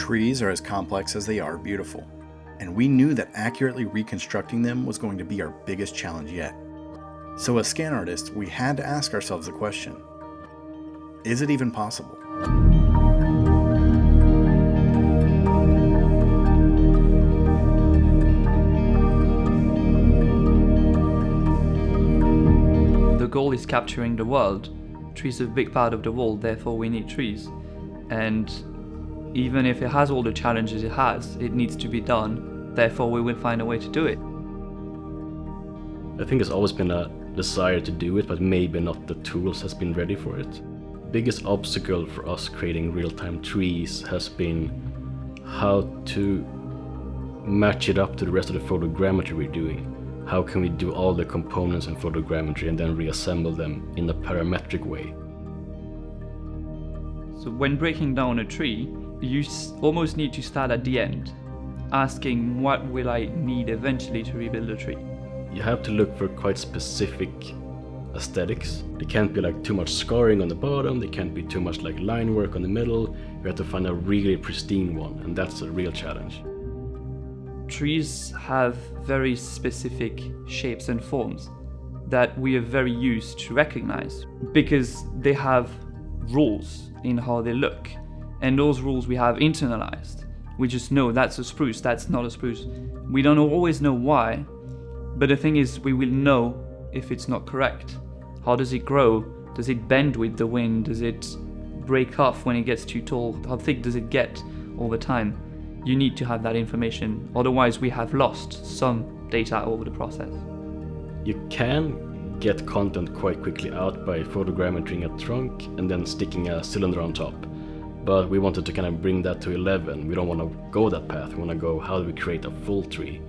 Trees are as complex as they are beautiful, and we knew that accurately reconstructing them was going to be our biggest challenge yet. So as scan artists, we had to ask ourselves the question, is it even possible? The goal is capturing the world. Trees are a big part of the world, therefore we need trees. And even if it has all the challenges it has, it needs to be done, therefore we will find a way to do it. I think it's always been a desire to do it, but maybe not the tools has been ready for it. Biggest obstacle for us creating real-time trees has been how to match it up to the rest of the photogrammetry we're doing. How can we do all the components in photogrammetry and then reassemble them in a parametric way? So when breaking down a tree, you almost need to start at the end, asking what will I need eventually to rebuild a tree. You have to look for quite specific aesthetics. There can't be like too much scarring on the bottom, there can't be too much like line work on the middle. You have to find a really pristine one, and that's a real challenge. Trees have very specific shapes and forms that we are very used to recognize because they have rules in how they look, and those rules we have internalized. We just know that's a spruce, that's not a spruce. We don't always know why, but the thing is we will know if it's not correct. How does it grow? Does it bend with the wind? Does it break off when it gets too tall? How thick does it get over time? You need to have that information, otherwise we have lost some data over the process. You can get content quite quickly out by photogrammetering a trunk and then sticking a cylinder on top. But we wanted to kind of bring that to 11. We don't want to go that path. We want to go, how do we create a full tree?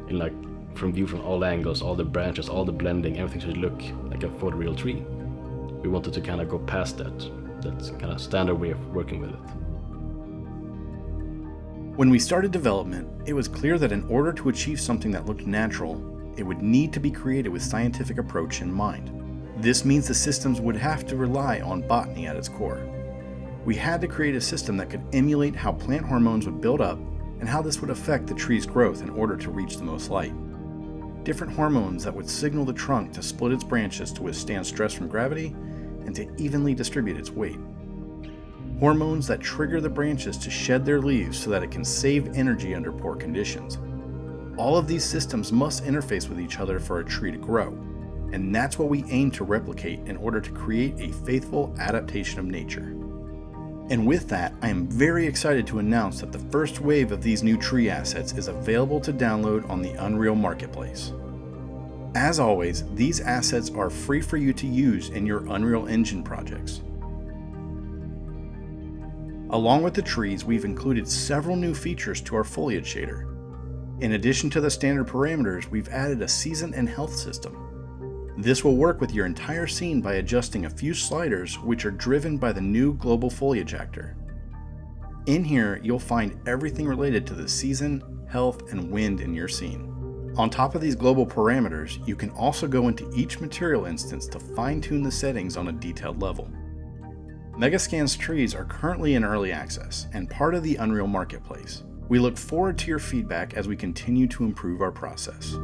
In like, from view from all angles, all the branches, all the blending, everything should look like a photoreal tree. We wanted to kind of go past that. That's kind of standard way of working with it. When we started development, it was clear that in order to achieve something that looked natural, it would need to be created with scientific approach in mind. This means the systems would have to rely on botany at its core. We had to create a system that could emulate how plant hormones would build up and how this would affect the tree's growth in order to reach the most light. Different hormones that would signal the trunk to split its branches to withstand stress from gravity and to evenly distribute its weight. Hormones that trigger the branches to shed their leaves so that it can save energy under poor conditions. All of these systems must interface with each other for a tree to grow, and that's what we aim to replicate in order to create a faithful adaptation of nature. And with that, I am very excited to announce that the first wave of these new tree assets is available to download on the Unreal Marketplace. As always, these assets are free for you to use in your Unreal Engine projects. Along with the trees, we've included several new features to our foliage shader. In addition to the standard parameters, we've added a season and health system. This will work with your entire scene by adjusting a few sliders which are driven by the new global foliage actor. In here, you'll find everything related to the season, health, and wind in your scene. On top of these global parameters, you can also go into each material instance to fine-tune the settings on a detailed level. Megascan's trees are currently in early access and part of the Unreal Marketplace. We look forward to your feedback as we continue to improve our process.